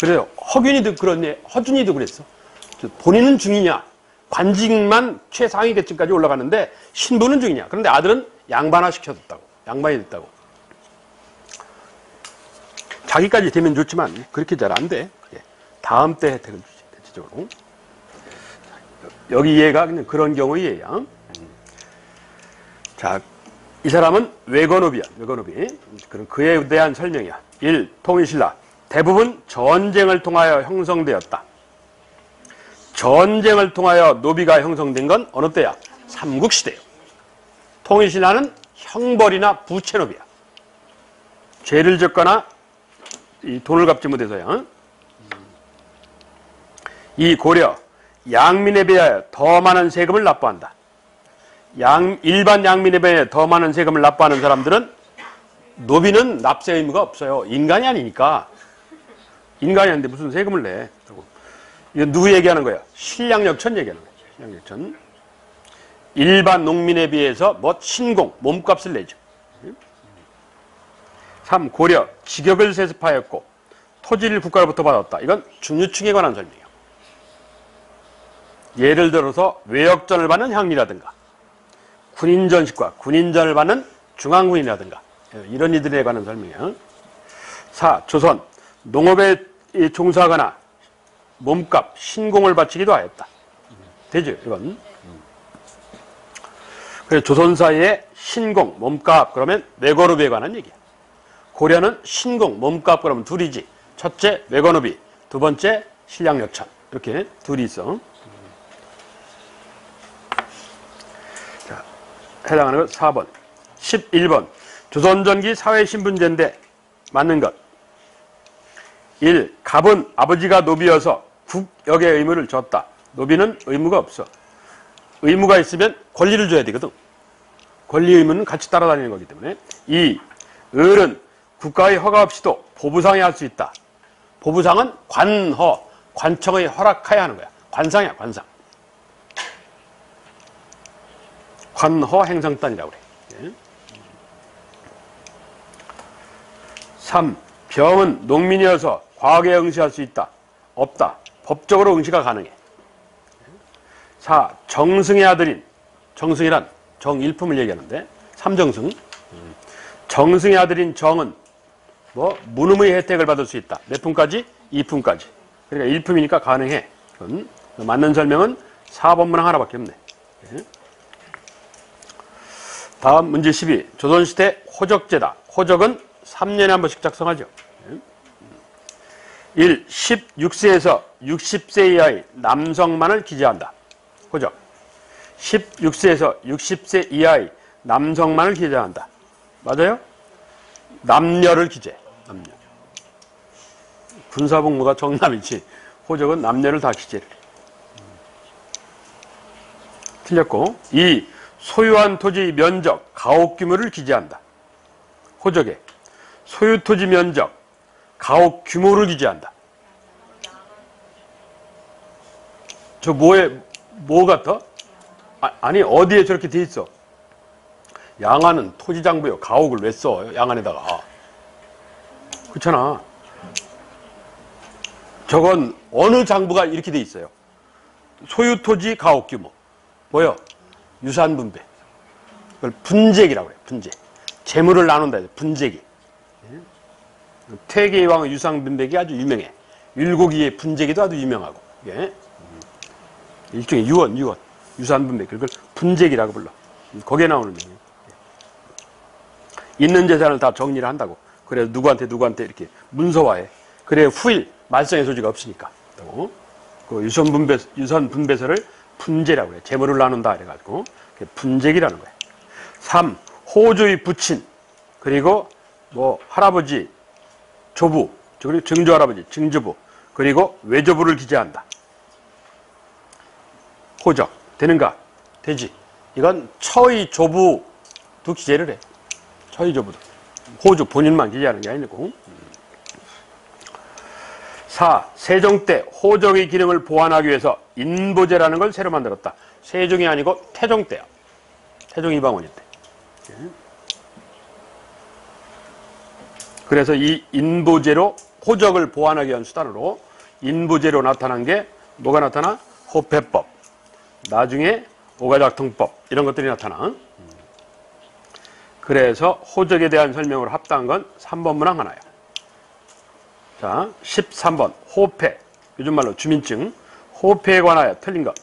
그래요. 허균이도 그렇네. 허준이도 그랬어. 본인은 중이냐. 관직만 최상위 계층까지 올라가는데 신분은 중이냐. 그런데 아들은 양반화 시켜줬다고. 양반이 됐다고. 자기까지 되면 좋지만 그렇게 잘 안 돼. 다음 때 혜택을 주지. 대체적으로. 여기 얘가 그냥 그런 경우의 예야. 자, 이 사람은 외거노비야. 외거노비. 그럼 그에 대한 설명이야. 1. 통일신라. 대부분 전쟁을 통하여 형성되었다. 전쟁을 통하여 노비가 형성된 건 어느 때야? 삼국시대요. 통일신라는 형벌이나 부채노비야. 죄를 졌거나 이 돈을 갚지 못해서야. 이 고려 양민에 비하여 더 많은 세금을 납부한다. 일반 양민에 비하여 더 많은 세금을 납부하는 사람들은 노비는 납세 의무가 없어요. 인간이 아니니까. 인간이 아닌데 무슨 세금을 내. 이거 누구 얘기하는 거야? 신량역천 얘기하는 거야. 신량역천. 일반 농민에 비해서 뭐 신공, 몸값을 내죠. 3. 고려 직역을 세습하였고 토지를 국가로부터 받았다. 이건 중류층에 관한 설명이에요. 예를 들어서 외역전을 받는 향리라든가 군인전식과 군인전을 받는 중앙군이라든가 이런 이들에 관한 설명이에요. 4. 조선 농업에 종사하거나 몸값, 신공을 바치기도 하였다. 되죠, 이건. 그래서 조선사의 신공, 몸값 그러면 외거노비에 관한 얘기야. 고려는 신공, 몸값 그러면 둘이지. 첫째 외거노비, 두 번째 신량역천. 이렇게 둘이 있어. 자, 해당하는 것 4번. 11번. 조선전기 사회신분제인데 맞는 것. 1. 갑은 아버지가 노비여서 국역의 의무를 졌다. 노비는 의무가 없어. 의무가 있으면 권리를 줘야 되거든. 권리 의무는 같이 따라다니는 거기 때문에. 2. 을은 국가의 허가 없이도 보부상에 할 수 있다. 보부상은 관허, 관청의 허락하야 하는 거야. 관상이야, 관상. 관허 행상단이라고 그래. 3. 병은 농민이어서 과학에 응시할 수 있다. 없다. 법적으로 응시가 가능해. 4. 정승의 아들인, 정승이란 정일품을 얘기하는데, 삼정승. 정승의 아들인 정은 뭐 문음의 혜택을 받을 수 있다. 몇 품까지? 2품까지. 그러니까 1품이니까 가능해. 그건 맞는 설명은 4번 문항 하나밖에 없네. 다음 문제 12. 조선시대 호적제다. 호적은 3년에 한 번씩 작성하죠. 1. 16세에서 60세 이하의 남성만을 기재한다. 호적. 16세에서 60세 이하의 남성만을 기재한다. 맞아요? 남녀를 기재. 남녀. 군사복무가 정남이지. 호적은 남녀를 다 기재를 해. 틀렸고. 2. 소유한 토지의 면적, 가옥 규모를 기재한다. 호적에 소유 토지 면적, 가옥 규모를 기재한다. 저 뭐 같아? 아니 어디에 저렇게 돼 있어? 양안은 토지장부요. 가옥을 왜 써? 양안에다가. 그렇잖아. 저건 어느 장부가 이렇게 돼 있어요? 소유 토지 가옥 규모. 뭐요? 유산 분배. 그걸 분재기라고 그래요. 분재. 재물을 나눈다 해서 분재기. 퇴계의 왕의 유산 분배기 아주 유명해. 율곡이의 분재기도 아주 유명하고. 예. 일종의 유언. 유산 분배기. 그걸 분재기라고 불러. 거기에 나오는 얘기예요. 있는 재산을 다 정리를 한다고. 그래서 누구한테 이렇게 문서화해. 그래야 후일 말썽의 소지가 없으니까. 그 유산 분배서를 분재라고 그래. 재물을 나눈다 이래가지고 분재기라는 거야. 3. 호주의 부친 그리고 뭐 할아버지, 조부, 그리고 증조할아버지, 증조부 그리고 외조부를 기재한다. 호적 되는가? 되지. 이건 처의 조부도 기재를 해. 처의 조부도. 호주 본인만 기재하는 게 아니고. 4. 세종 때 호적의 기능을 보완하기 위해서 인보제라는 걸 새로 만들었다. 세종이 아니고 태종 때야. 태종 이방원일 때. 그래서 이 인보제로 호적을 보완하기 위한 수단으로 인보제로 나타난 게 뭐가 나타나? 호패법. 나중에 오가작통법 이런 것들이 나타나. 그래서 호적에 대한 설명으로 합당한 건 3번 문항 하나야. 자, 13번 호패. 요즘 말로 주민증. 호패에 관하여 틀린 것.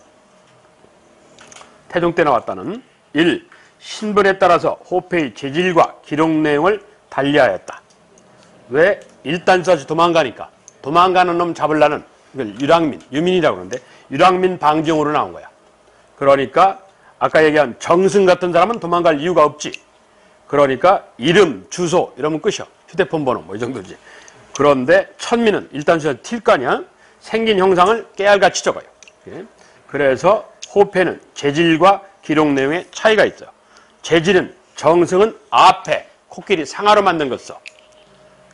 태종 때 나왔다는 1. 신분에 따라서 호패의 재질과 기록 내용을 달리하였다. 왜? 일단서지 도망가니까. 도망가는 놈 잡으려는 이걸 유민이라고 그러는데 유랑민 방정으로 나온 거야. 그러니까 아까 얘기한 정승 같은 사람은 도망갈 이유가 없지. 그러니까 이름, 주소 이러면 끝이야. 휴대폰 번호 뭐 이 정도지. 그런데 천민은 일단서지 튈 거 아니야. 생긴 형상을 깨알같이 적어요. 예. 그래서 호패는 재질과 기록 내용에 차이가 있어요. 재질은 정승은 앞에 코끼리 상하로 만든 것 써.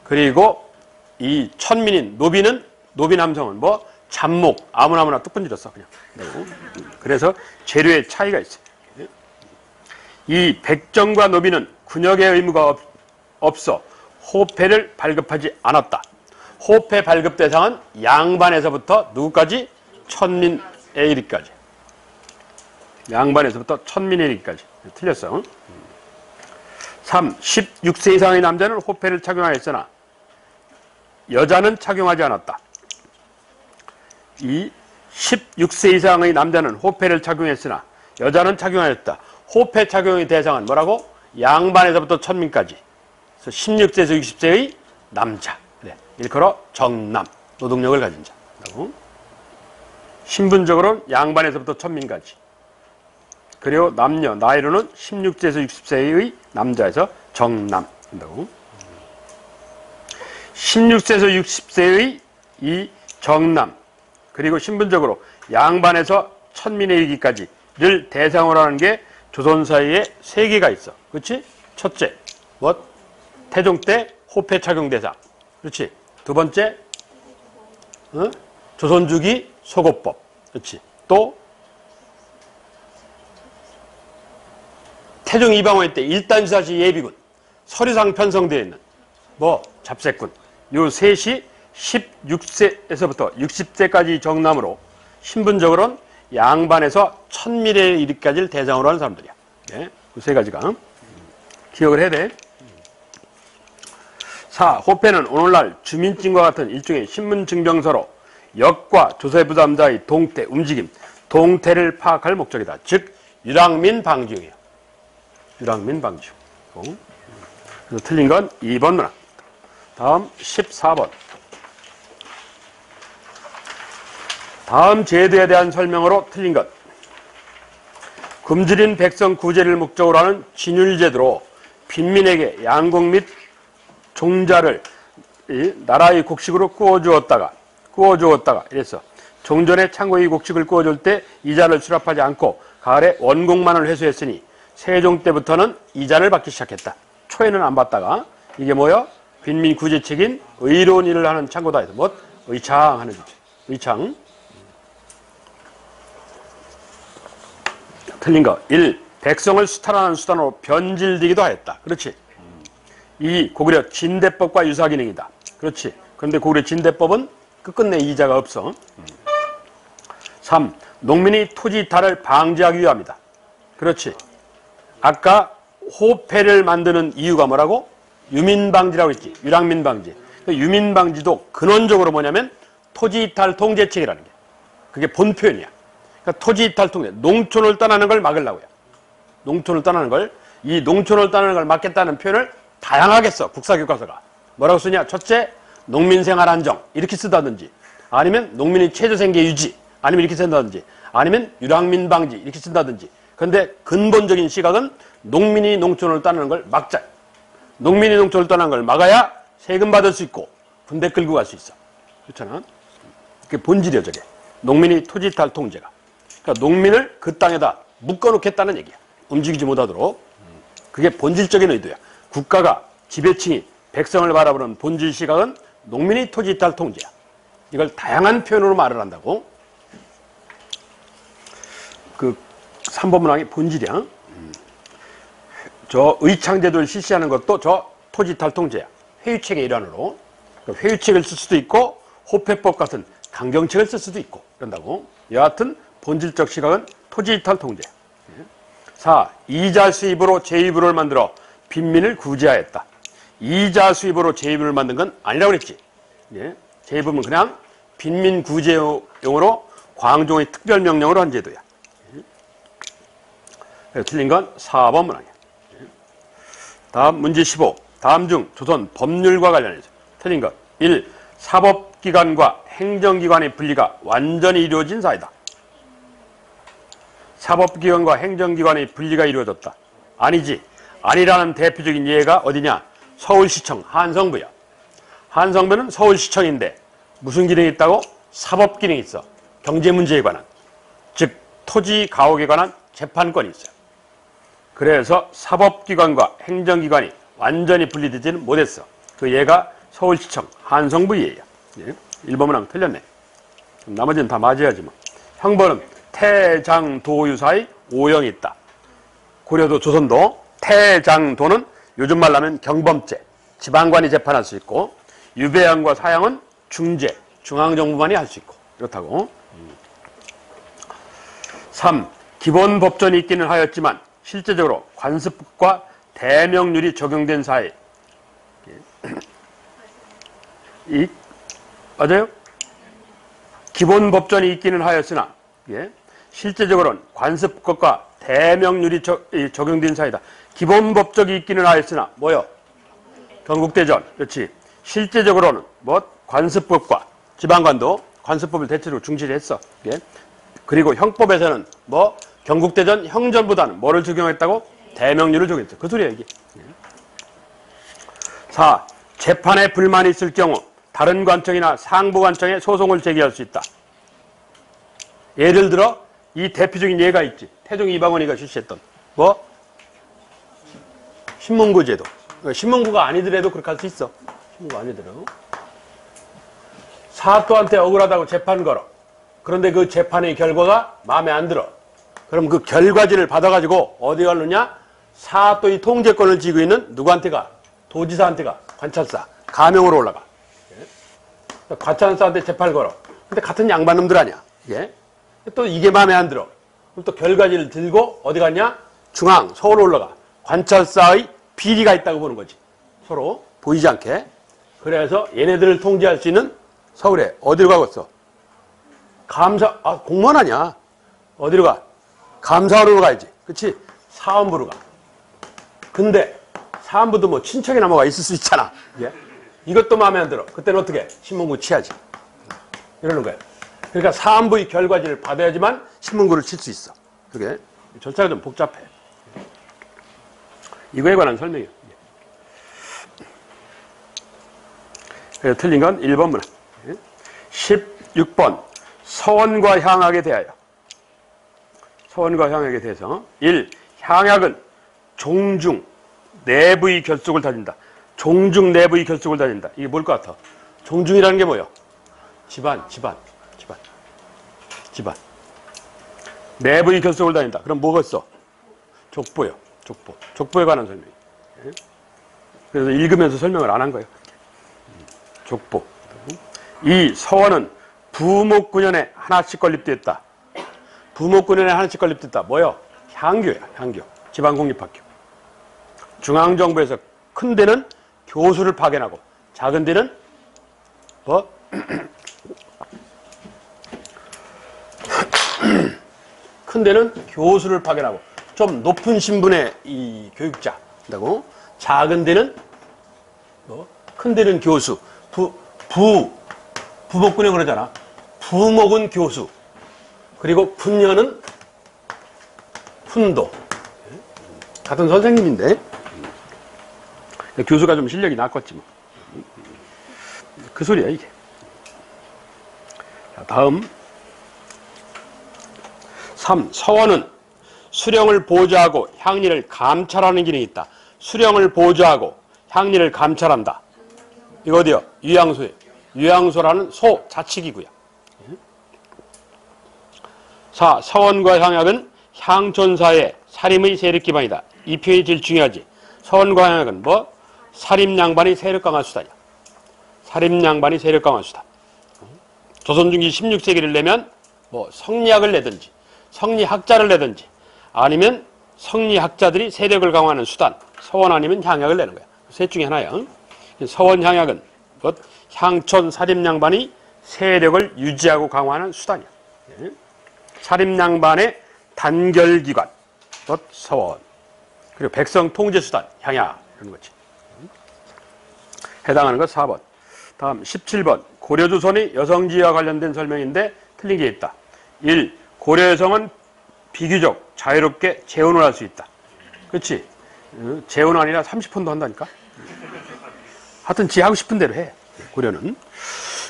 그리고 이 천민인 노비 남성은 뭐 잡목 아무나 뚝 번질렀어 그냥. 그래서 재료의 차이가 있어요. 이 백정과 노비는 군역의 의무가 없어 호패를 발급하지 않았다. 호패 발급 대상은 양반에서부터 누구까지? 천민에 이르기까지. 양반에서부터 천민에 이르기까지. 틀렸어. 3. 16세 이상의 남자는 호패를 착용하였으나 여자는 착용하지 않았다. 2. 16세 이상의 남자는 호패를 착용했으나 여자는 착용하였다. 호패 착용의 대상은 뭐라고? 양반에서부터 천민까지. 그래서 16세에서 60세의 남자. 그래. 일컬어 정남. 노동력을 가진 자. 신분적으로는 양반에서부터 천민까지. 그리고 남녀, 나이로는 16세에서 60세의 남자에서 정남. 한다고. 16세에서 60세의 이 정남. 그리고 신분적으로 양반에서 천민에 이르기까지를 대상으로 하는 게 조선사회에 세 개가 있어. 그렇지? 첫째, 태종 때 호패 착용 대상. 그렇지? 두 번째, 조선주기 속옷법. 그렇지? 또 태종 이방원 때 일단지사시 예비군 서류상 편성되어 있는 잡세군. 요 셋이 16세에서부터 60세까지 정남으로 신분적으로는 양반에서 천민에 이르기까지를 대상으로 하는 사람들이야. 네, 그 세 가지가 기억을 해야 돼. 4. 호패는 오늘날 주민증과 같은 일종의 신분증명서로 역과 조세부담자의 동태, 움직임, 동태를 파악할 목적이다. 즉 유랑민 방지용이에요. 유랑민 방지용. 그래서 틀린 건 2번 문항. 다음 14번. 다음 제도에 대한 설명으로 틀린 것. 굶주린 백성 구제를 목적으로 하는 진율제도로 빈민에게 양곡 및 종자를 나라의 곡식으로 구워주었다가 이랬어. 종전에 창고의 곡식을 구워줄 때 이자를 수납하지 않고 가을에 원곡만을 회수했으니 세종 때부터는 이자를 받기 시작했다. 초에는 안 받다가 이게 뭐야? 빈민 구제책인 의로운 일을 하는 창고다 해서 의창 하는 거지. 의창. 틀린 거. 1. 백성을 수탈하는 수단으로 변질되기도 하였다. 그렇지. 2. 고구려 진대법과 유사 기능이다. 그렇지. 그런데 고구려 진대법은 끝끝내 이자가 없어. 3. 농민이 토지 이탈을 방지하기 위함이다. 그렇지. 아까 호패를 만드는 이유가 뭐라고? 유민방지라고 했지. 유랑민방지. 유민방지도 근원적으로 뭐냐면 토지 이탈 통제책이라는 게. 그게 본 표현이야. 그러니까 토지 이탈 통제. 농촌을 떠나는 걸 막으려고요. 농촌을 떠나는 걸. 이 농촌을 떠나는 걸 막겠다는 표현을 다양하게 써. 국사교과서가. 뭐라고 쓰냐? 첫째, 농민생활 안정. 이렇게 쓰다든지. 아니면 농민의 최저생계 유지. 아니면 이렇게 쓴다든지. 아니면 유랑민방지. 이렇게 쓴다든지. 그런데 근본적인 시각은 농민이 농촌을 떠나는 걸 막자. 농민이 농촌을 떠나는 걸 막아야 세금 받을 수 있고 군대 끌고 갈 수 있어. 그렇잖아. 그게 본질이야, 저게. 농민이 토지 이탈 통제가. 그러니까 농민을 그 땅에다 묶어놓겠다는 얘기야. 움직이지 못하도록. 그게 본질적인 의도야. 국가가, 지배층이 백성을 바라보는 본질 시각은 농민이 토지 이탈 통제야. 이걸 다양한 표현으로 말을 한다고. 그 3번 문항의 본질이야. 저 의창제도를 실시하는 것도 저 토지 이탈 통제야. 회유책의 일환으로. 회유책을 쓸 수도 있고 호패법 같은 강경책을 쓸 수도 있고 그런다고. 여하튼 본질적 시각은 토지 이탈 통제야. 4. 이자 수입으로 제위부를 만들어 빈민을 구제하였다. 이자 수입으로 제위부를 만든 건 아니라고 그랬지. 제위부는 그냥 빈민 구제용으로 광종의 특별명령으로 한 제도야. 틀린 건 4번 문항이야. 다음 문제 15. 다음 중 조선 법률과 관련해서 틀린 것. 1. 사법기관과 행정기관의 분리가 완전히 이루어진 사회다. 사법기관과 행정기관의 분리가 이루어졌다. 아니지. 아니라는 대표적인 예가 어디냐? 서울시청 한성부야. 한성부는 서울시청인데 무슨 기능이 있다고? 사법 기능이 있어. 경제 문제에 관한, 즉 토지 가옥에 관한 재판권이 있어요. 그래서 사법기관과 행정기관이 완전히 분리되지는 못했어. 그 예가 서울시청 한성부예요. 예? 1번 문항 틀렸네. 나머지는 다 맞아야지 뭐. 형벌은 태장도유 사이 오형이 있다. 고려도 조선도 태장도는 요즘 말로 하면 경범죄, 지방관이 재판할 수 있고, 유배양과 사양은 중재, 중앙정부만이 할 수 있고 이렇다고. 3. 기본법전이 있기는 하였지만 실제적으로 관습법과 대명률이 적용된 사회. 맞아요? 기본법전이 있기는 하였으나 실제적으로는 관습법과 대명률이 적용된 사회다. 기본법적이 있기는 하였으나 뭐요? 건국대전. 그렇지. 실제적으로는 뭐 관습법과 지방관도 관습법을 대체로 중시를 했어. 그리고 형법에서는 뭐 경국대전 형전보다는 뭐를 적용했다고? 대명률을 적용했어. 그 소리야 이게. 4. 재판에 불만이 있을 경우 다른 관청이나 상부관청에 소송을 제기할 수 있다. 예를 들어 이 대표적인 예가 있지. 태종 이방원이가 실시했던 뭐? 신문구 제도. 신문구가 아니더라도 그렇게 할 수 있어. 신문구가 아니더라도. 사또한테 억울하다고 재판 걸어. 그런데 그 재판의 결과가 마음에 안 들어. 그럼 그 결과지를 받아가지고 어디 가느냐? 사또의 통제권을 쥐고 있는 누구한테 가? 도지사한테 가. 관찰사. 가명으로 올라가. 관찰사한테 재판을 걸어. 근데 같은 양반놈들 아니야. 또 이게 마음에 안 들어. 그럼 또 결과지를 들고 어디 갔냐? 중앙, 서울 올라가. 관찰사의 비리가 있다고 보는 거지. 서로 보이지 않게. 그래서 얘네들을 통제할 수 있는 서울에 어디로 가겠어? 공무원 아니야. 어디로 가? 감사원으로 가야지. 그치? 사원부로 가. 근데 사원부도 뭐 친척이나 뭐가 있을 수 있잖아. 이것도 마음에 안 들어. 그때는 어떻게? 신문구 치야지. 이러는 거야. 그러니까 사원부의 결과지를 받아야지만 신문구를 칠 수 있어. 그게 절차가 좀 복잡해. 이거에 관한 설명이에요. 그래서 틀린 건 1번 문항. 16번 서원과 향악에 대하여. 서원과 향악에 대해서 1. 향악은 종중 내부의 결속을 다진다. 종중 내부의 결속을 다진다. 이게 뭘 것 같아? 종중이라는 게 뭐예요? 집안. 내부의 결속을 다진다. 그럼 뭐가 있어? 족보요. 족보에 관한 설명이에요. 그래서 읽으면서 설명을 안 한 거예요. 족보. 2. 서원은 부목군연에 하나씩 건립되었다. 부목군연에 하나씩 건립됐다. 뭐요? 향교야. 향교. 지방공립학교. 중앙정부에서 큰 데는 교수를 파견하고 작은 데는 뭐? 큰 데는 교수를 파견하고 좀 높은 신분의 이 교육자라고. 작은 데는 뭐? 큰 데는 교수. 부목군에 그러잖아. 부목은 교수. 그리고 분녀는 훈도. 같은 선생님인데 교수가 좀 실력이 낮겠지 뭐. 그 소리야 이게. 자, 다음 3. 서원은 수령을 보좌하고 향리를 감찰하는 기능이 있다. 수령을 보좌하고 향리를 감찰한다. 이거 어디요? 유양소예요. 유양소라는 소 자치기구야. 4. 서원과 향약은 향촌사의 살림의 세력 기반이다. 이 표현이 제일 중요하지. 서원과 향약은 뭐? 살림양반이 세력 강화 수단이야. 살림양반이 세력 강화 수단. 조선 중기 16세기를 내면 뭐 성리학을 내든지 성리학자를 내든지 아니면 성리학자들이 세력을 강화하는 수단. 서원 아니면 향약을 내는 거야. 셋 중에 하나야. 서원 향약은 향촌 살림양반이 세력을 유지하고 강화하는 수단이야. 살림양반의 단결기관, 서원. 그리고 백성 통제수단, 향약. 이런 거지. 해당하는 것 4번. 다음 17번. 고려조선의 여성지위와 관련된 설명인데 틀린 게 있다. 1. 고려 여성은 비교적 자유롭게 재혼을 할 수 있다. 그렇지? 재혼 아니라 30혼도 한다니까? 하여튼 지 하고 싶은 대로 해. 고려는.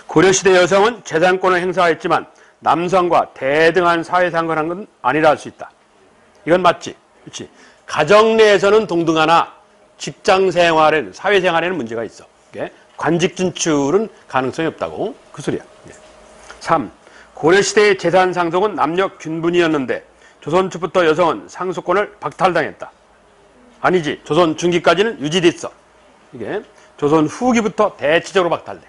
고려시대 여성은 재산권을 행사했지만 남성과 대등한 사회상을 한 건 아니라 할 수 있다. 이건 맞지? 그렇지? 가정 내에서는 동등하나 직장 생활에는, 사회생활에는 문제가 있어. 관직 진출은 가능성이 없다고. 그 소리야. 3. 고려시대의 재산 상속은 남녀 균분이었는데 조선 초부터 여성은 상속권을 박탈당했다. 아니지. 조선 중기까지는 유지됐어. 이게 조선 후기부터 대체적으로 박탈돼.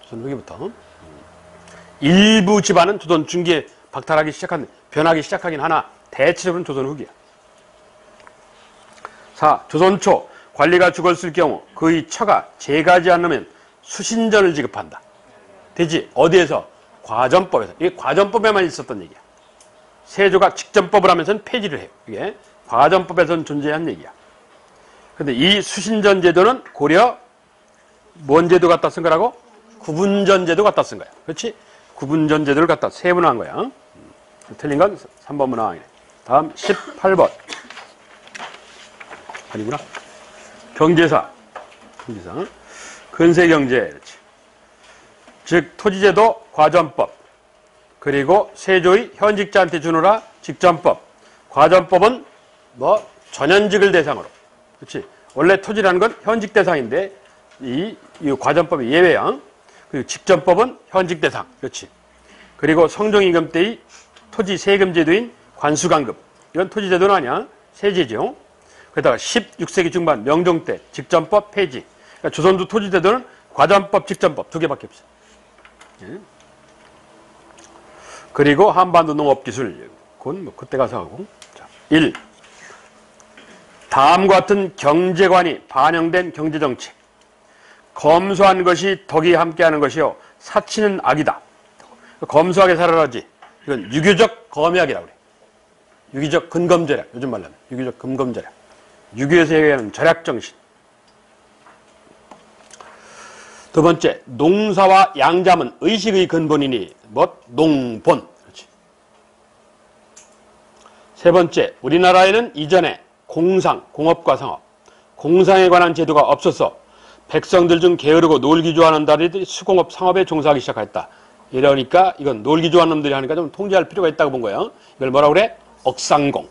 조선 후기부터. 일부 집안은 조선 중기에 변하기 시작하긴 하나 대체적으로는 조선 후기야. 4. 조선 초 관리가 죽었을 경우 그의 처가 재가지 않으면 수신전을 지급한다. 되지? 어디에서? 과전법에서. 이게 과전법에만 있었던 얘기야. 세조가 직전법을 하면서는 폐지를 해요. 이게 과전법에서는 존재한 얘기야. 근데 이 수신전 제도는 고려 뭔 제도 갖다 쓴 거라고? 구분전 제도 갖다 쓴 거야. 그렇지? 구분전 제도를 갖다 세분화한 거야. 틀린 건 3번 문항이네. 다음 18번. 아니구나. 경제사. 근세경제. 그렇지. 즉 토지제도 과전법. 그리고 세조의 현직자한테 주노라 직전법. 과전법은 뭐 전현직을 대상으로. 그렇지. 원래 토지라는 건 현직 대상인데 이 과전법이 예외야. 그리고 직전법은 현직 대상. 그렇지. 그리고 성종임금 때의 토지 세금 제도인 관수강급. 이건 토지 제도는 아니야. 세제죠. 게다가 16세기 중반 명종 때 직전법 폐지. 그러니까 조선도 토지 제도는 과전법, 직전법 두 개밖에 없어. 예. 그리고 한반도 농업기술. 그건 뭐 그때 가서 하고. 자, 1. 다음과 같은 경제관이 반영된 경제정책. 검소한 것이 덕이 함께하는 것이요 사치는 악이다. 검소하게 살아라지. 이건 유교적 검약이라고 그래. 유기적 근검절약. 요즘 말로 하면 유기적 근검절약. 유교에서 얘기하는 절약정신. 두 번째, 농사와 양잠은 의식의 근본이니 농본. 그렇지. 세 번째, 우리나라에는 이전에 공상, 공업과 상업, 공상에 관한 제도가 없어서 백성들 중 게으르고 놀기 좋아하는 자들이 수공업, 상업에 종사하기 시작했다. 이러니까 이건 놀기 좋아하는 놈들이 하니까 좀 통제할 필요가 있다고 본 거예요. 이걸 뭐라고 그래? 억상공.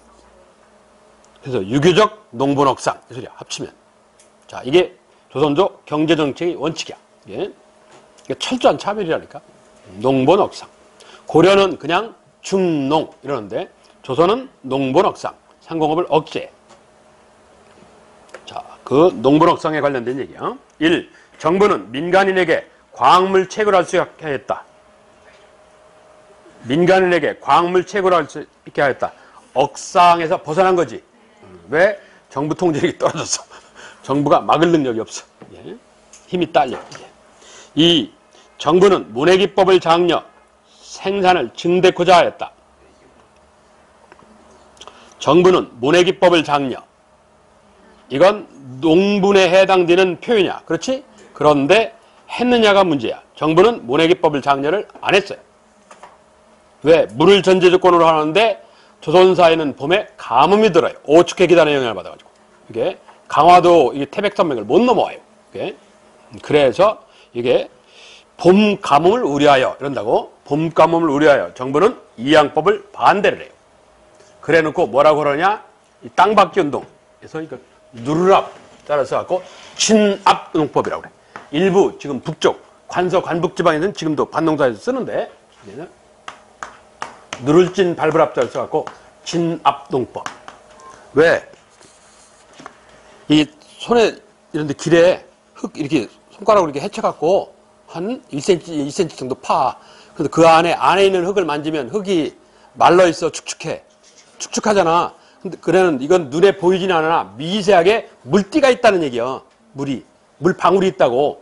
그래서 유교적 농본억상. 이 소리야. 합치면. 자, 이게 조선조 경제정책의 원칙이야. 이게 철저한 차별이라니까. 농본억상. 고려는 그냥 중농 이러는데 조선은 농본억상. 상공업을 억제. 자, 그 농본억상에 관련된 얘기야. 1. 정부는 민간인에게 광물 채굴할 수 있게 하였다. 민간인에게 광물 채굴할 수 있게 하였다. 억상에서 벗어난 거지. 왜? 정부 통제력이 떨어졌어. 정부가 막을 능력이 없어. 예. 힘이 딸려. 예. 2. 정부는 문해기법을 장려, 생산을 증대코자 하였다. 정부는 문해기법을 장려. 이건 농분에 해당되는 표현이야. 그렇지? 그런데 했느냐가 문제야. 정부는 문해기법을 장려를 안 했어요. 왜? 물을 전제조건으로 하는데 조선사에는 봄에 가뭄이 들어요. 오축해 기단의 영향을 받아가지고. 이게 강화도 태백산맥을 못 넘어와요. 이게. 그래서 이게 봄 가뭄을 우려하여 이런다고. 봄 가뭄을 우려하여 정부는 이양법을 반대를 해요. 그래 놓고 뭐라고 그러냐? 이 땅받기 운동. 그래서 이거 누르랍 따라서 갖고 친압농법이라고 그래. 일부 지금 북쪽 관서 관북 지방에는 지금도 반농사에서 쓰는데 누를진 발불압 따라서 갖고 진압농법. 왜? 이 손에 이런데 길에 흙 이렇게 손가락으로 이렇게 헤쳐갖고 한 1cm, 2cm 정도 파. 근데 그 안에 있는 흙을 만지면 흙이 말라있어. 축축해. 축축하잖아. 근데 그래는 이건 눈에 보이지는 않으나 미세하게 물띠가 있다는 얘기야. 물 방울이 있다고.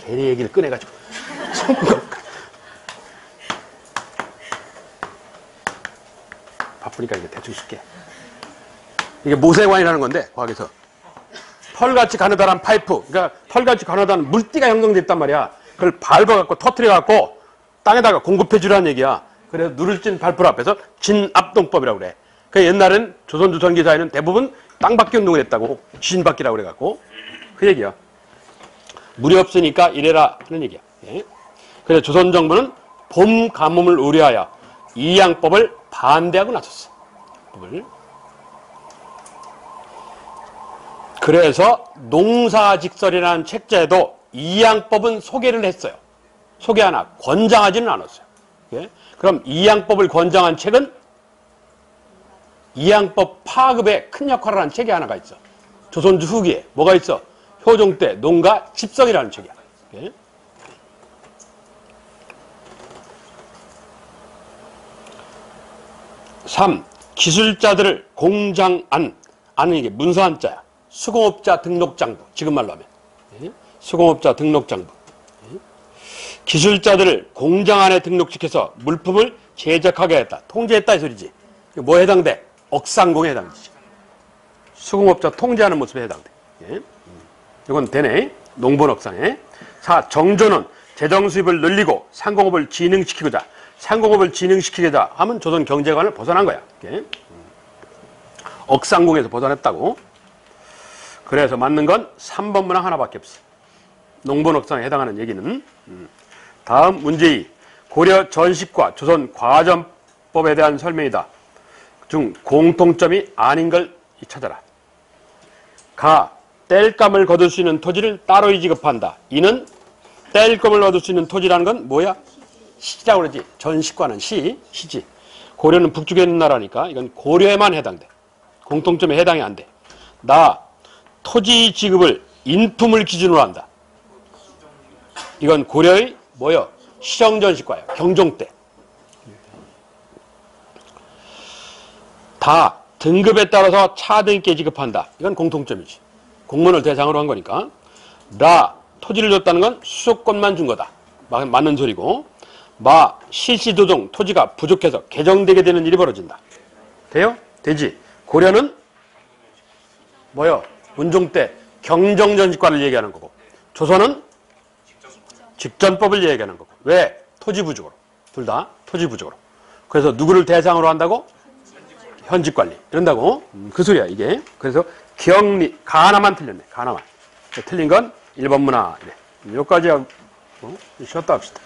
걔네 얘기를 꺼내가지고. 바쁘니까 이게 대충 쓸게. 이게 모세관이라는 건데, 과학에서. 펄같이 가느다란 파이프. 그러니까 펄같이 가느다란 물띠가 형성돼 있단 말이야. 그걸 밟아갖고 터트려갖고 땅에다가 공급해주라는 얘기야. 그래서 누를진 발풀 앞에서 진압동법이라고 그래. 그 옛날엔 조선조 전기사에는 대부분 땅받기 운동을 했다고. 신받기라고 그래갖고. 그 얘기야. 물이 없으니까 이래라 하는 얘기야. 예. 그래서 조선 정부는 봄 가뭄을 우려하여 이양법을 반대하고 나섰어. 그래서 농사직설이라는 책자에도 이양법은 소개를 했어요. 소개하나 권장하지는 않았어요. 예? 그럼 이양법을 권장한 책은 이양법 파급에 큰 역할을 한 책이 하나가 있어. 조선주 후기에 뭐가 있어? 효종 때 농가 집성이라는 책이야. 예? (3) 기술자들을 공장안. 안은 이게 문서한자야. 수공업자 등록장부. 지금 말로 하면. 예? 수공업자 등록장부. 예? 기술자들을 공장 안에 등록시켜서 물품을 제작하게 했다. 통제했다 이 소리지. 뭐 해당돼? 억상공에 해당되지. 수공업자 통제하는 모습에 해당돼. 예? 이건 되네. 농본억상에. 4. 정조는 재정 수입을 늘리고 상공업을 진흥시키고자. 상공업을 진흥시키고자 하면 조선 경제관을 벗어난 거야. 예? 억상공에서 벗어났다고. 그래서 맞는 건 3번 문항 하나밖에 없어. 농본억상에 해당하는 얘기는. 다음 문제 2. 고려 전식과 조선 과전법에 대한 설명이다. 중 공통점이 아닌 걸 찾아라. 가. 땔감을 거둘 수 있는 토지를 따로 지급한다. 이는 땔감을 얻을 수 있는 토지라는 건 뭐야? 시라고 그러지. 전식과는 시지. 고려는 북쪽에 있는 나라니까 이건 고려에만 해당돼. 공통점에 해당이 안 돼. 나. 토지 지급을 인품을 기준으로 한다. 이건 고려의 뭐요? 시정전식과예요. 경종 때. 다. 등급에 따라서 차등있게 지급한다. 이건 공통점이지. 공무원을 대상으로 한 거니까. 라. 토지를 줬다는 건 수도권만 준 거다. 맞는 소리고. 마. 실시도정 토지가 부족해서 개정되게 되는 일이 벌어진다. 돼요? 되지. 고려는 뭐요? 문종 때 경정전식과를 얘기하는 거고, 조선은 직전법을 얘기하는 거고. 왜? 토지 부족으로. 둘 다 토지 부족으로. 그래서 누구를 대상으로 한다고? 현직관리. 이런다고. 그 소리야 이게. 그래서 경리. 가 하나만 틀렸네. 가 하나만. 틀린 건 1번 문항. 이래. 여기까지 하고 쉬었다 합시다.